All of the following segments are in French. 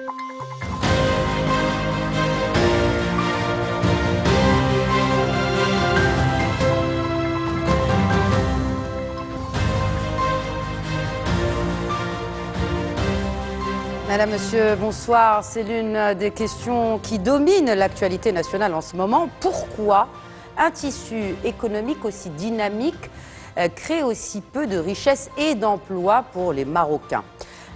Madame, Monsieur, bonsoir. C'est l'une des questions qui domine l'actualité nationale en ce moment. Pourquoi un tissu économique aussi dynamique crée aussi peu de richesses et d'emplois pour les Marocains?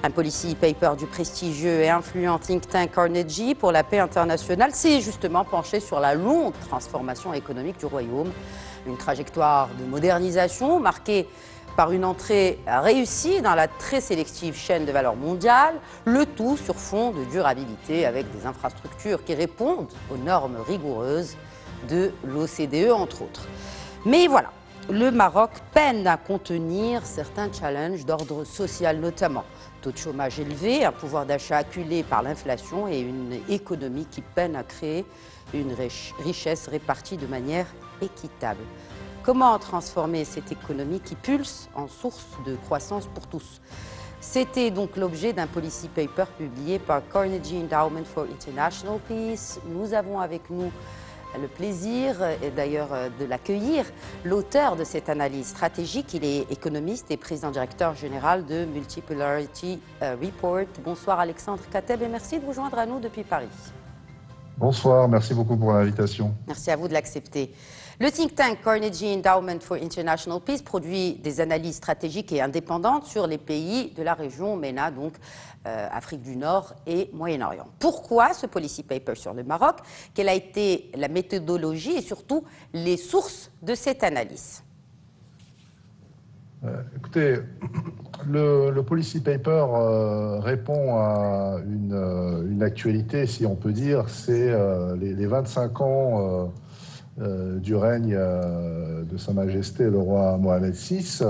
Un policy paper du prestigieux et influent think tank Carnegie pour la paix internationale s'est justement penché sur la longue transformation économique du royaume. Une trajectoire de modernisation marquée par une entrée réussie dans la très sélective chaîne de valeur mondiale, le tout sur fond de durabilité avec des infrastructures qui répondent aux normes rigoureuses de l'OCDE, entre autres. Mais voilà, le Maroc peine à contenir certains challenges d'ordre social notamment. Taux de chômage élevé, un pouvoir d'achat acculé par l'inflation et une économie qui peine à créer une richesse répartie de manière équitable. Comment transformer cette économie qui pulse en source de croissance pour tous? C'était donc l'objet d'un policy paper publié par Carnegie Endowment for International Peace. Nous avons avec nous le plaisir, et d'ailleurs de l'accueillir, l'auteur de cette analyse stratégique. Il est économiste et président-directeur général de Multipolarity Report. Bonsoir Alexandre Kateb et merci de vous joindre à nous depuis Paris. Bonsoir, merci beaucoup pour l'invitation. Merci à vous de l'accepter. Le think tank Carnegie Endowment for International Peace produit des analyses stratégiques et indépendantes sur les pays de la région MENA, donc Afrique du Nord et Moyen-Orient. Pourquoi ce policy paper sur le Maroc? Quelle a été la méthodologie et surtout les sources de cette analyse? Écoutez, le policy paper répond à une actualité, si on peut dire, c'est les 25 ans du règne de Sa Majesté le roi Mohamed VI.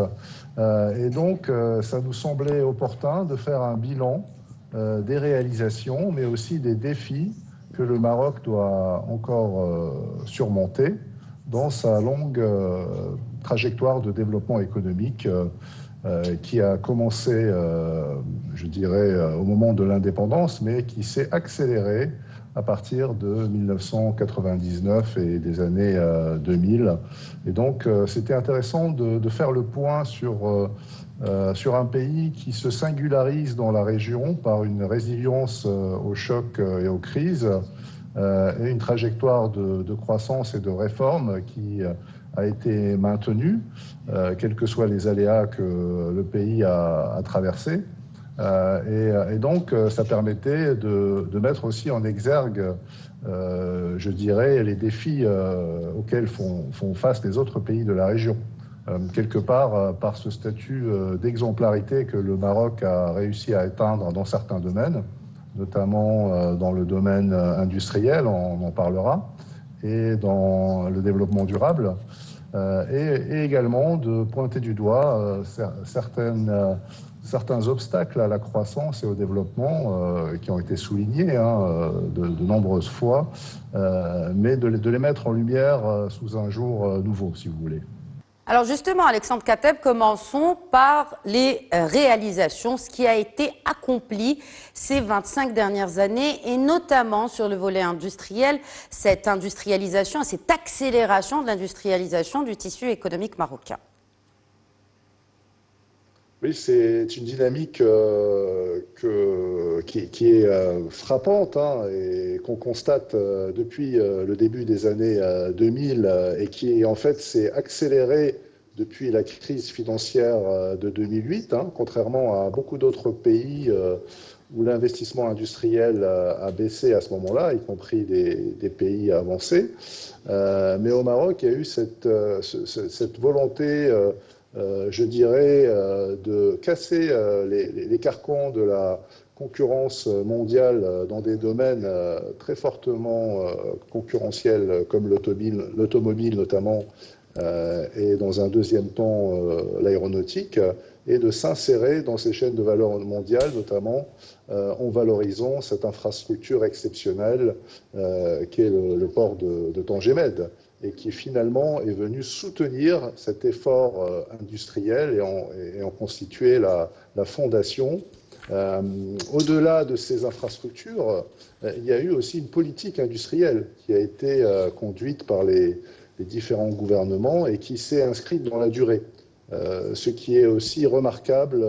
Et donc, ça nous semblait opportun de faire un bilan des réalisations, mais aussi des défis que le Maroc doit encore surmonter dans sa longue trajectoire de développement économique qui a commencé, je dirais, au moment de l'indépendance, mais qui s'est accélérée à partir de 1999 et des années 2000. Et donc, c'était intéressant de faire le point sur un pays qui se singularise dans la région par une résilience aux chocs et aux crises et une trajectoire de croissance et de réforme qui a été maintenue, quels que soient les aléas que le pays a traversés. Et donc, ça permettait de mettre aussi en exergue, je dirais, les défis auxquels font face les autres pays de la région. Quelque part, par ce statut d'exemplarité que le Maroc a réussi à atteindre dans certains domaines, notamment dans le domaine industriel, on en parlera, et dans le développement durable, et également de pointer du doigt certains obstacles à la croissance et au développement qui ont été soulignés de nombreuses fois, mais de les mettre en lumière sous un jour nouveau, si vous voulez. Alors justement, Alexandre Kateb, commençons par les réalisations, ce qui a été accompli ces 25 dernières années, et notamment sur le volet industriel, cette industrialisation, cette accélération de l'industrialisation du tissu économique marocain. Oui, c'est une dynamique qui est frappante et qu'on constate depuis le début des années 2000 et qui en fait s'est accélérée depuis la crise financière de 2008, contrairement à beaucoup d'autres pays où l'investissement industriel a baissé à ce moment-là, y compris des pays avancés. Mais au Maroc, il y a eu cette volonté je dirais, de casser les carcans de la concurrence mondiale dans des domaines très fortement concurrentiels comme l'automobile notamment, et dans un deuxième temps l'aéronautique, et de s'insérer dans ces chaînes de valeur mondiales, notamment en valorisant cette infrastructure exceptionnelle qui est le port de Tanger-Med, et qui finalement est venu soutenir cet effort industriel et en constituer la fondation Au-delà de ces infrastructures, il y a eu aussi une politique industrielle qui a été conduite par les différents gouvernements et qui s'est inscrite dans la durée. Ce qui est aussi remarquable,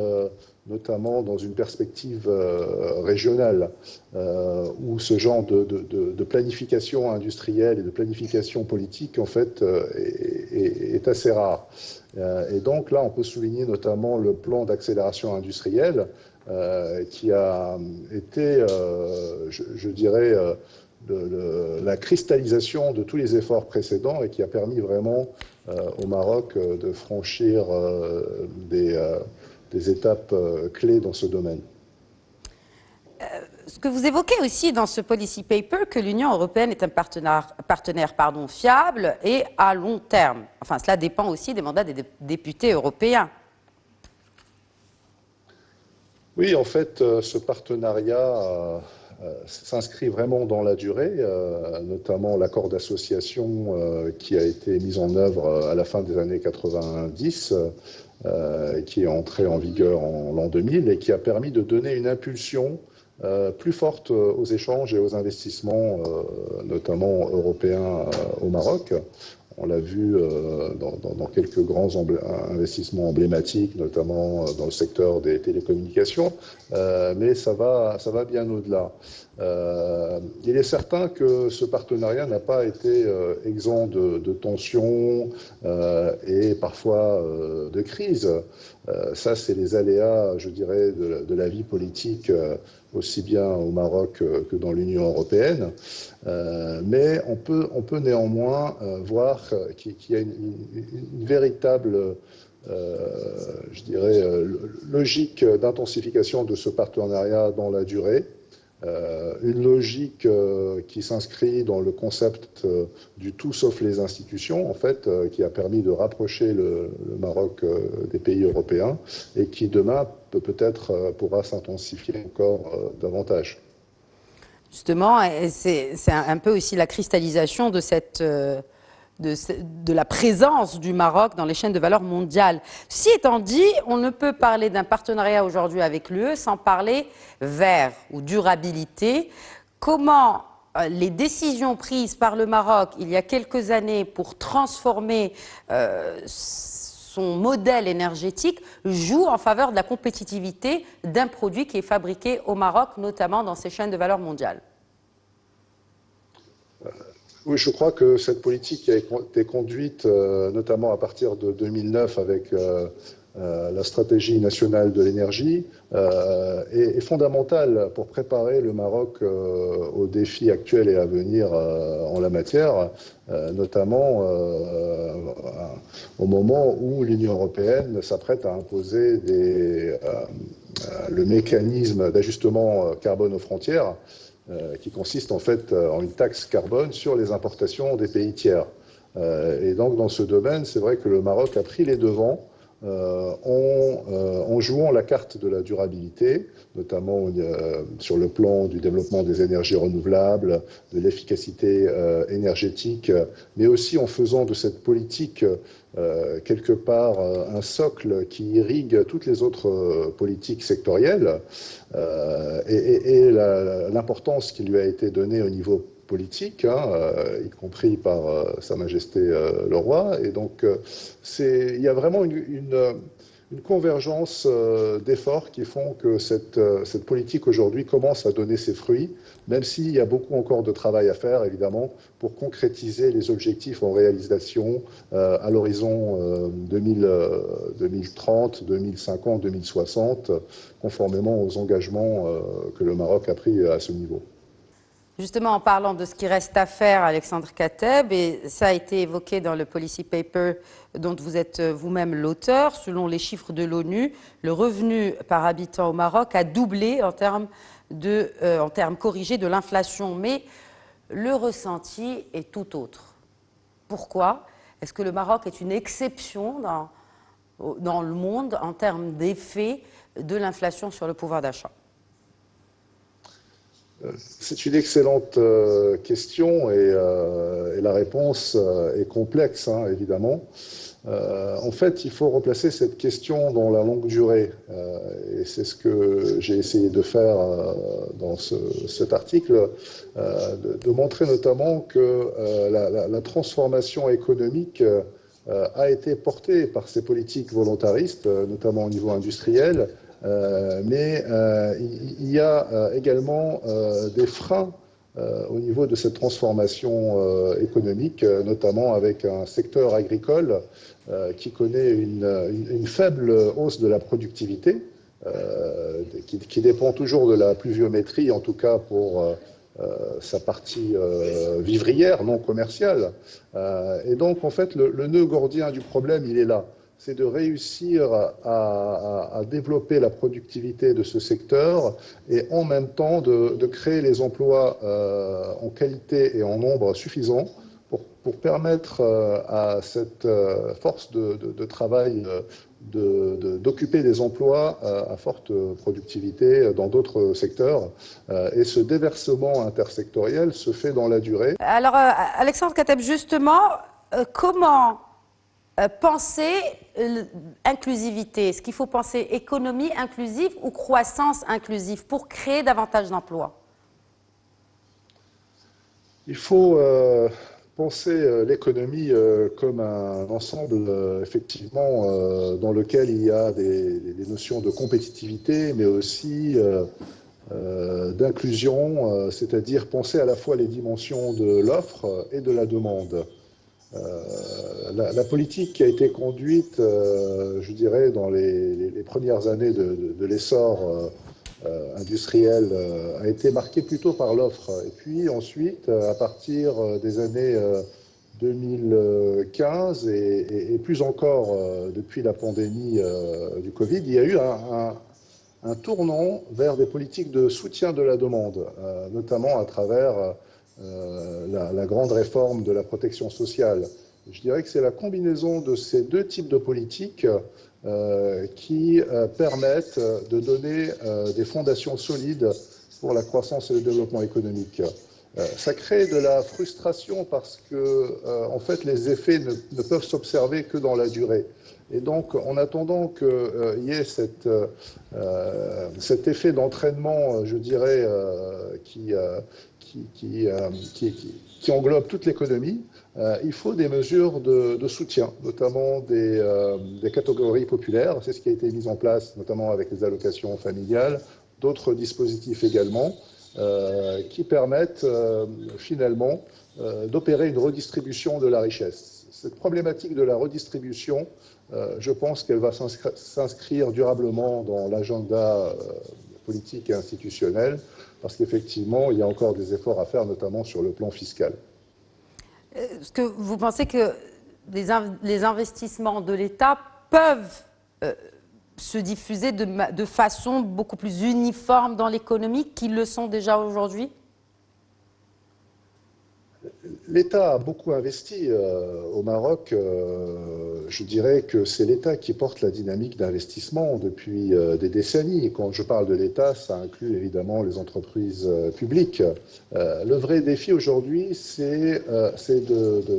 notamment dans une perspective régionale, où ce genre de planification industrielle et de planification politique, en fait, est assez rare. Et donc là, on peut souligner notamment le plan d'accélération industrielle, qui a été, je dirais, la cristallisation de tous les efforts précédents et qui a permis vraiment au Maroc de franchir des étapes clés dans ce domaine. Ce que vous évoquez aussi dans ce policy paper, que l'Union européenne est un partenaire fiable et à long terme. Enfin, cela dépend aussi des mandats des députés européens. Oui, en fait, ce partenariat s'inscrit vraiment dans la durée, notamment l'accord d'association qui a été mis en œuvre à la fin des années 90, qui est entré en vigueur en l'an 2000 et qui a permis de donner une impulsion plus forte aux échanges et aux investissements, notamment européens au Maroc. On l'a vu dans quelques grands investissements emblématiques, notamment dans le secteur des télécommunications, mais ça va bien au-delà. Il est certain que ce partenariat n'a pas été exempt de tensions et parfois de crises. Ça, c'est les aléas, je dirais, de la vie politique, aussi bien au Maroc que dans l'Union européenne. Mais on peut néanmoins voir qu'il y a une véritable, je dirais, logique d'intensification de ce partenariat dans la durée. Une logique qui s'inscrit dans le concept du tout sauf les institutions, en fait, qui a permis de rapprocher le Maroc des pays européens et qui demain peut-être pourra s'intensifier encore davantage. Justement, c'est un peu aussi la cristallisation de la présence du Maroc dans les chaînes de valeur mondiales. Ceci étant dit, on ne peut parler d'un partenariat aujourd'hui avec l'UE sans parler vert ou durabilité. Comment les décisions prises par le Maroc il y a quelques années pour transformer son modèle énergétique jouent en faveur de la compétitivité d'un produit qui est fabriqué au Maroc, notamment dans ces chaînes de valeur mondiales? Oui, je crois que cette politique qui a été conduite, notamment à partir de 2009 avec la stratégie nationale de l'énergie, est fondamentale pour préparer le Maroc aux défis actuels et à venir en la matière, notamment au moment où l'Union européenne s'apprête à imposer le mécanisme d'ajustement carbone aux frontières, qui consiste en fait en une taxe carbone sur les importations des pays tiers. Et donc dans ce domaine, c'est vrai que le Maroc a pris les devants en jouant la carte de la durabilité, notamment sur le plan du développement des énergies renouvelables, de l'efficacité énergétique, mais aussi en faisant de cette politique quelque part un socle qui irrigue toutes les autres politiques sectorielles, et l'importance qui lui a été donnée au niveau politique, y compris par Sa Majesté le Roi. Et donc, il y a vraiment une convergence d'efforts qui font que cette politique aujourd'hui commence à donner ses fruits, même s'il y a beaucoup encore de travail à faire, évidemment, pour concrétiser les objectifs en réalisation à l'horizon 2030, 2050, 2060, conformément aux engagements que le Maroc a pris à ce niveau. Justement, en parlant de ce qui reste à faire, Alexandre Kateb, et ça a été évoqué dans le policy paper dont vous êtes vous-même l'auteur, selon les chiffres de l'ONU, le revenu par habitant au Maroc a doublé en termes corrigés de l'inflation, mais le ressenti est tout autre. Pourquoi? Est-ce que le Maroc est une exception dans le monde en termes d'effet de l'inflation sur le pouvoir d'achat? C'est une excellente question et la réponse est complexe, évidemment. En fait, il faut replacer cette question dans la longue durée. Et c'est ce que j'ai essayé de faire dans cet article, de montrer notamment que la transformation économique a été portée par ces politiques volontaristes, notamment au niveau industriel, mais il y a également des freins au niveau de cette transformation économique, notamment avec un secteur agricole qui connaît une faible hausse de la productivité, qui dépend toujours de la pluviométrie, en tout cas pour sa partie vivrière, non commerciale. Et donc, en fait, le nœud gordien du problème, il est là. C'est de réussir à développer la productivité de ce secteur et en même temps de créer les emplois en qualité et en nombre suffisant pour permettre à cette force de travail d'occuper des emplois à forte productivité dans d'autres secteurs. Et ce déversement intersectoriel se fait dans la durée. Alors, Alexandre Kateb, justement, comment penser inclusivité? Est-ce qu'il faut penser économie inclusive ou croissance inclusive pour créer davantage d'emplois? Il faut penser l'économie comme un ensemble, effectivement, dans lequel il y a des notions de compétitivité, mais aussi d'inclusion, c'est-à-dire penser à la fois les dimensions de l'offre et de la demande. La politique qui a été conduite, je dirais, dans les premières années de l'essor industriel a été marquée plutôt par l'offre. Et puis ensuite, à partir des années 2015 et plus encore depuis la pandémie du Covid, il y a eu un tournant vers des politiques de soutien de la demande, notamment à travers la grande réforme de la protection sociale. Je dirais que c'est la combinaison de ces deux types de politiques qui permettent de donner des fondations solides pour la croissance et le développement économique. Ça crée de la frustration parce que, en fait, les effets ne peuvent s'observer que dans la durée. Et donc, en attendant qu'il y ait cet effet d'entraînement, je dirais, qui englobe toute l'économie, il faut des mesures de soutien, notamment des catégories populaires. C'est ce qui a été mis en place, notamment avec les allocations familiales, d'autres dispositifs également, qui permettent finalement d'opérer une redistribution de la richesse. Cette problématique de la redistribution, je pense qu'elle va s'inscrire durablement dans l'agenda politique et institutionnel, parce qu'effectivement, il y a encore des efforts à faire, notamment sur le plan fiscal. Est-ce que vous pensez que les investissements de l'État peuvent se diffuser de façon beaucoup plus uniforme dans l'économie qu'ils le sont déjà aujourd'hui? L'État a beaucoup investi au Maroc. Je dirais que c'est l'État qui porte la dynamique d'investissement depuis des décennies. Et quand je parle de l'État, ça inclut évidemment les entreprises publiques. Le vrai défi aujourd'hui, c'est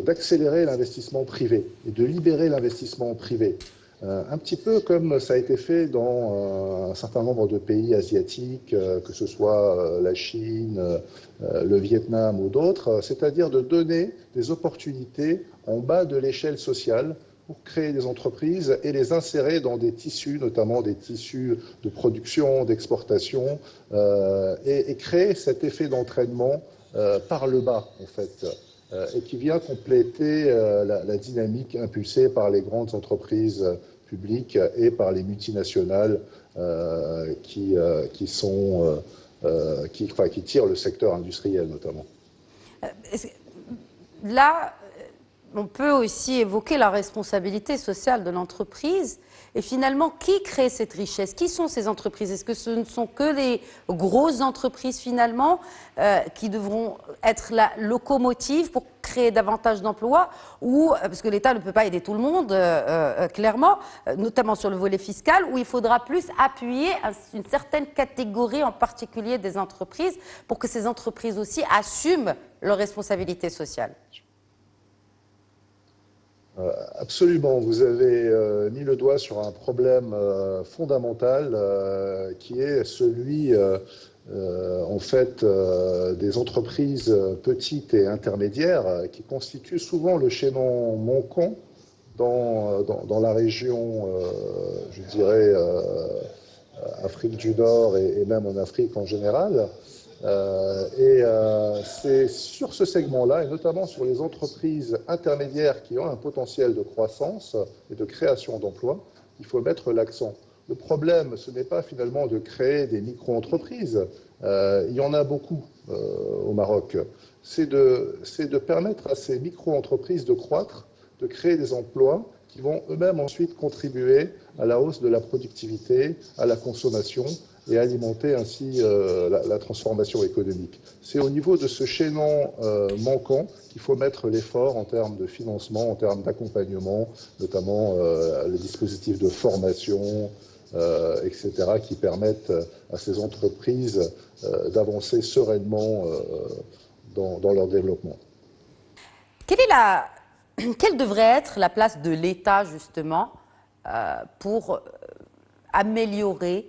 d'accélérer l'investissement privé et de libérer l'investissement privé. Un petit peu comme ça a été fait dans un certain nombre de pays asiatiques, que ce soit la Chine, le Vietnam ou d'autres, c'est-à-dire de donner des opportunités en bas de l'échelle sociale pour créer des entreprises et les insérer dans des tissus, notamment des tissus de production, d'exportation, et créer cet effet d'entraînement par le bas, en fait. Et qui vient compléter la dynamique impulsée par les grandes entreprises publiques et par les multinationales qui tirent le secteur industriel notamment. Là, on peut aussi évoquer la responsabilité sociale de l'entreprise. Et finalement, qui crée cette richesse? Qui sont ces entreprises? Est-ce que ce ne sont que les grosses entreprises finalement qui devront être la locomotive pour créer davantage d'emplois? Ou, parce que l'État ne peut pas aider tout le monde, clairement, notamment sur le volet fiscal, où il faudra plus appuyer une certaine catégorie en particulier des entreprises pour que ces entreprises aussi assument leurs responsabilités sociales. Absolument, vous avez mis le doigt sur un problème fondamental qui est celui en fait des entreprises petites et intermédiaires qui constituent souvent le chaînon manquant dans la région, je dirais, Afrique du Nord et même en Afrique en général. C'est sur ce segment-là, et notamment sur les entreprises intermédiaires qui ont un potentiel de croissance et de création d'emplois, qu'il faut mettre l'accent. Le problème, ce n'est pas finalement de créer des micro-entreprises, il y en a beaucoup au Maroc, c'est de permettre à ces micro-entreprises de croître, de créer des emplois qui vont eux-mêmes ensuite contribuer à la hausse de la productivité, à la consommation et alimenter ainsi la transformation économique. C'est au niveau de ce chaînon manquant qu'il faut mettre l'effort en termes de financement, en termes d'accompagnement, notamment les dispositifs de formation, etc., qui permettent à ces entreprises d'avancer sereinement dans leur développement. Quelle devrait être la place de l'État, justement, pour améliorer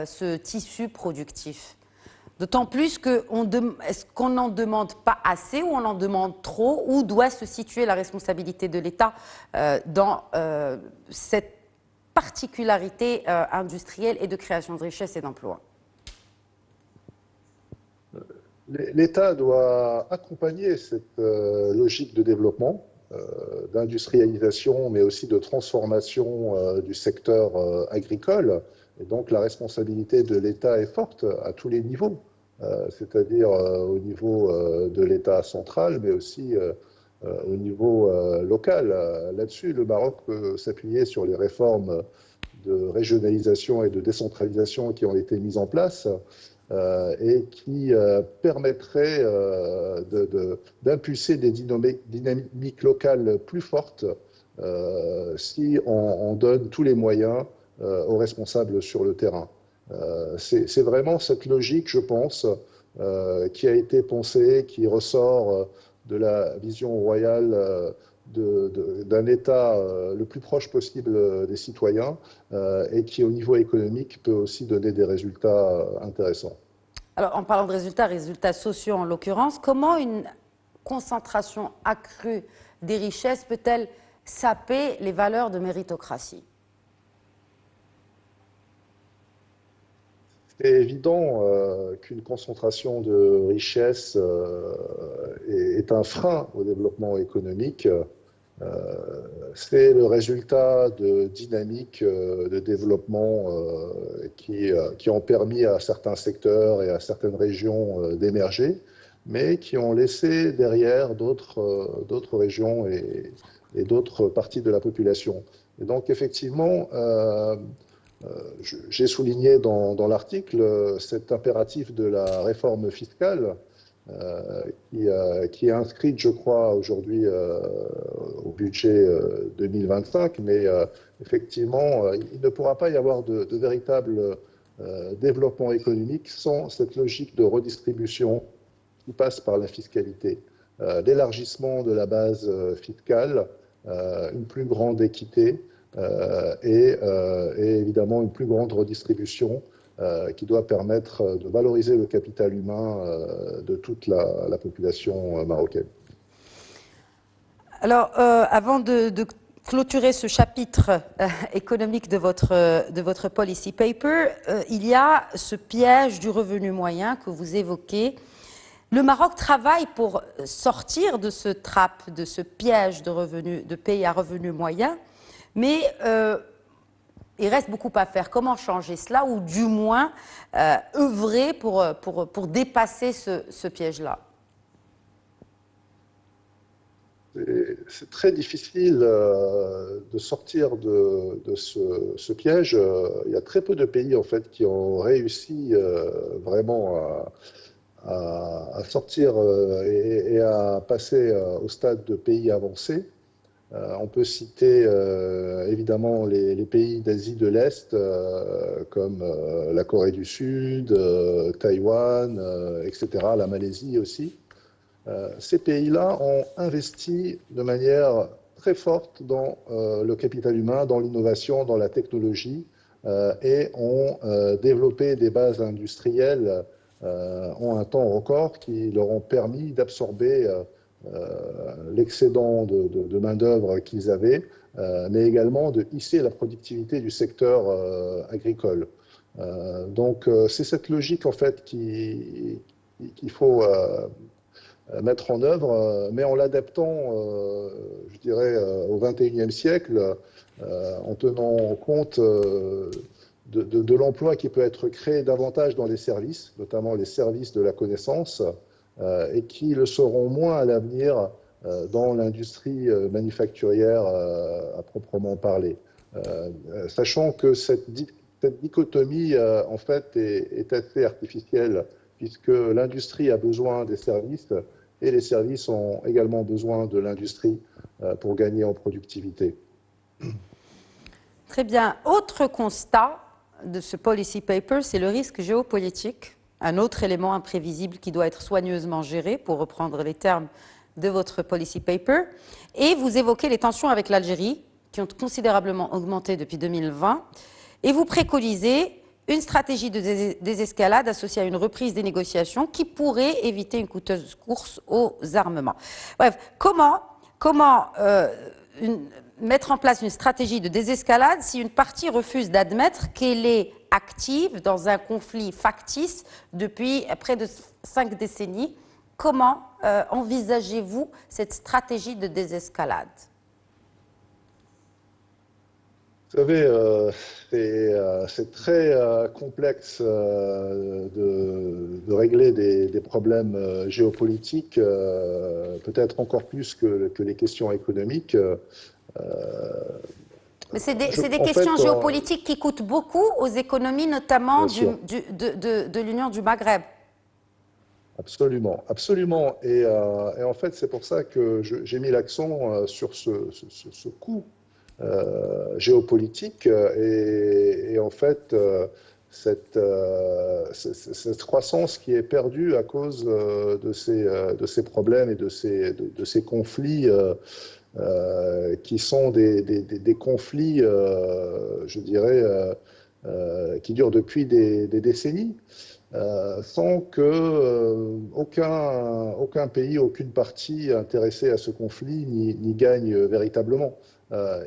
ce tissu productif? D'autant plus est-ce qu'on n'en demande pas assez ou on en demande trop? Où doit se situer la responsabilité de l'État dans cette particularité industrielle et de création de richesses et d'emplois? L'État doit accompagner cette logique de développement, d'industrialisation, mais aussi de transformation du secteur agricole. Et donc la responsabilité de l'État est forte à tous les niveaux, c'est-à-dire au niveau de l'État central, mais aussi au niveau local. Là-dessus, le Maroc peut s'appuyer sur les réformes de régionalisation et de décentralisation qui ont été mises en place et qui permettraient d'impulser des dynamiques locales plus fortes si on donne tous les moyens aux responsables sur le terrain. C'est vraiment cette logique, je pense, qui a été pensée, qui ressort de la vision royale d'un État le plus proche possible des citoyens et qui, au niveau économique, peut aussi donner des résultats intéressants. Alors, en parlant de résultats sociaux en l'occurrence, comment une concentration accrue des richesses peut-elle saper les valeurs de méritocratie? C'est évident qu'une concentration de richesses est un frein au développement économique. C'est le résultat de dynamiques de développement qui ont permis à certains secteurs et à certaines régions d'émerger, mais qui ont laissé derrière d'autres régions et d'autres parties de la population. Et donc effectivement, j'ai souligné dans l'article cet impératif de la réforme fiscale qui est inscrite, je crois, aujourd'hui au budget 2025, mais effectivement, il ne pourra pas y avoir de véritable développement économique sans cette logique de redistribution qui passe par la fiscalité. L'élargissement de la base fiscale, une plus grande équité, et évidemment une plus grande redistribution qui doit permettre de valoriser le capital humain de toute la population marocaine. Alors, avant de clôturer ce chapitre économique de votre policy paper, il y a ce piège du revenu moyen que vous évoquez. Le Maroc travaille pour sortir de ce trap, de ce piège de pays à revenu moyen, mais il reste beaucoup à faire. Comment changer cela ou du moins œuvrer pour dépasser ce piège-là? C'est très difficile de sortir de ce piège. Il y a très peu de pays en fait qui ont réussi vraiment à sortir et à passer au stade de pays avancés. On peut citer évidemment les pays d'Asie de l'Est comme la Corée du Sud, Taïwan, etc., la Malaisie aussi. Ces pays-là ont investi de manière très forte dans le capital humain, dans l'innovation, dans la technologie, et ont développé des bases industrielles en un temps record qui leur ont permis d'absorber l'excédent de main-d'œuvre qu'ils avaient, mais également de hisser la productivité du secteur agricole. Donc c'est cette logique en fait qu'il faut mettre en œuvre, mais en l'adaptant, je dirais, au XXIe siècle, en tenant compte de l'emploi qui peut être créé davantage dans les services, notamment les services de la connaissance, et qui le seront moins à l'avenir dans l'industrie manufacturière à proprement parler. Sachant que cette dichotomie, en fait, est assez artificielle, puisque l'industrie a besoin des services et les services ont également besoin de l'industrie pour gagner en productivité. Très bien. Autre constat de ce policy paper, c'est le risque géopolitique, un autre élément imprévisible qui doit être soigneusement géré, pour reprendre les termes de votre policy paper. Et vous évoquez les tensions avec l'Algérie, qui ont considérablement augmenté depuis 2020, et vous préconisez une stratégie de désescalade associée à une reprise des négociations qui pourrait éviter une coûteuse course aux armements. Bref, comment mettre en place une stratégie de désescalade si une partie refuse d'admettre qu'elle est active dans un conflit factice depuis près de 5 décennies? Comment envisagez-vous cette stratégie de désescalade? Vous savez, c'est très complexe de régler des problèmes géopolitiques, peut-être encore plus que les questions économiques. Mais c'est des questions géopolitiques qui coûtent beaucoup aux économies, notamment de l'Union du Maghreb. Absolument, absolument. Et en fait, c'est pour ça que j'ai mis l'accent sur ce coût géopolitique et en fait cette croissance qui est perdue à cause de ces problèmes et de ces conflits qui sont des conflits, je dirais, qui durent depuis des décennies. Sans que aucun pays, aucune partie intéressée à ce conflit n'y gagne véritablement.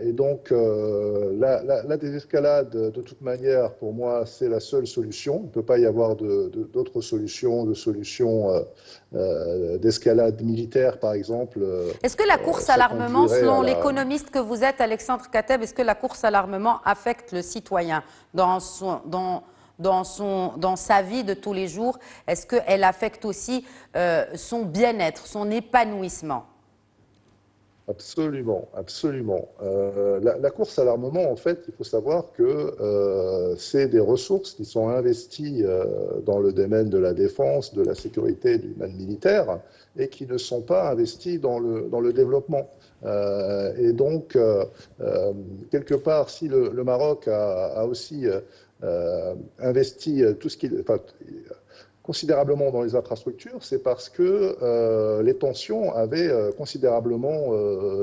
Et donc, la désescalade, de toute manière, pour moi, c'est la seule solution. Il ne peut pas y avoir d'autres solutions, d'escalade militaire, par exemple. Est-ce que la course à l'armement, selon l'économiste que vous êtes, Alexandre Kateb, est-ce que la course à l'armement affecte le citoyen dans sa vie de tous les jours? Est-ce qu'elle affecte aussi son bien-être, son épanouissement? Absolument, absolument. La course à l'armement, en fait, il faut savoir que c'est des ressources qui sont investies dans le domaine de la défense, de la sécurité et du domaine militaire, et qui ne sont pas investies dans le développement. Et donc, quelque part, si le Maroc a aussi investi tout ce qu'il... considérablement dans les infrastructures, c'est parce que les tensions avaient considérablement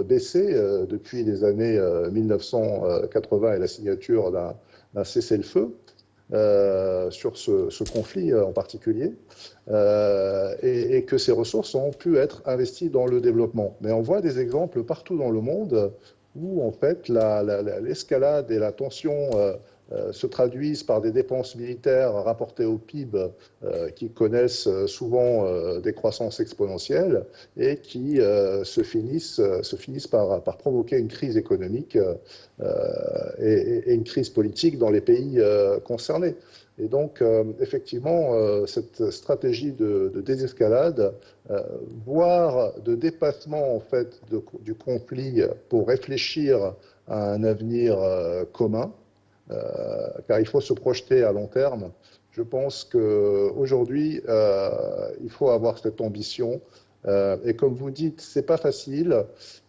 baissé depuis les années 1980 et la signature d'un cessez-le-feu sur ce conflit en particulier, et que ces ressources ont pu être investies dans le développement. Mais on voit des exemples partout dans le monde où en fait l'escalade et la tension se traduisent par des dépenses militaires rapportées au PIB qui connaissent souvent des croissances exponentielles et qui se finissent par provoquer une crise économique et une crise politique dans les pays concernés. Et donc, effectivement, cette stratégie de désescalade, voire de dépassement en fait, du conflit pour réfléchir à un avenir commun, car il faut se projeter à long terme. Je pense qu'aujourd'hui, il faut avoir cette ambition. Et comme vous dites, c'est pas facile,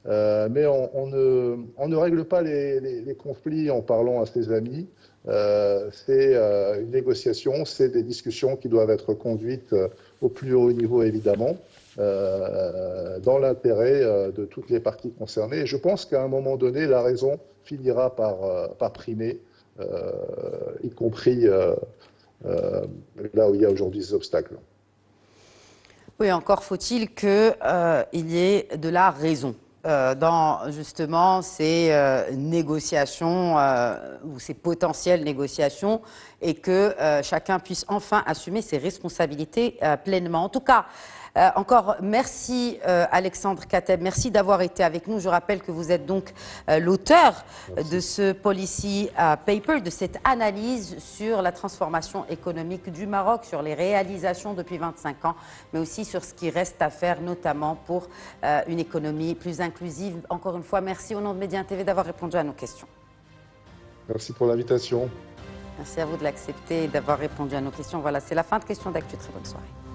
mais on ne règle pas les conflits en parlant à ses amis. C'est une négociation, c'est des discussions qui doivent être conduites au plus haut niveau, évidemment. dans l'intérêt de toutes les parties concernées. Et je pense qu'à un moment donné, la raison finira par primer, y compris là où il y a aujourd'hui des obstacles. Oui, encore faut-il qu'il y ait de la raison dans justement ces négociations ou ces potentielles négociations et que chacun puisse enfin assumer ses responsabilités pleinement. En tout cas, encore merci Alexandre Kateb, merci d'avoir été avec nous. Je rappelle que vous êtes donc l'auteur de ce policy paper, de cette analyse sur la transformation économique du Maroc, sur les réalisations depuis 25 ans, mais aussi sur ce qui reste à faire, notamment pour une économie plus inclusive. Encore une fois, merci au nom de Média TV d'avoir répondu à nos questions. Merci pour l'invitation. Merci à vous de l'accepter et d'avoir répondu à nos questions. Voilà, c'est la fin de Questions d'actu. Très bonne soirée.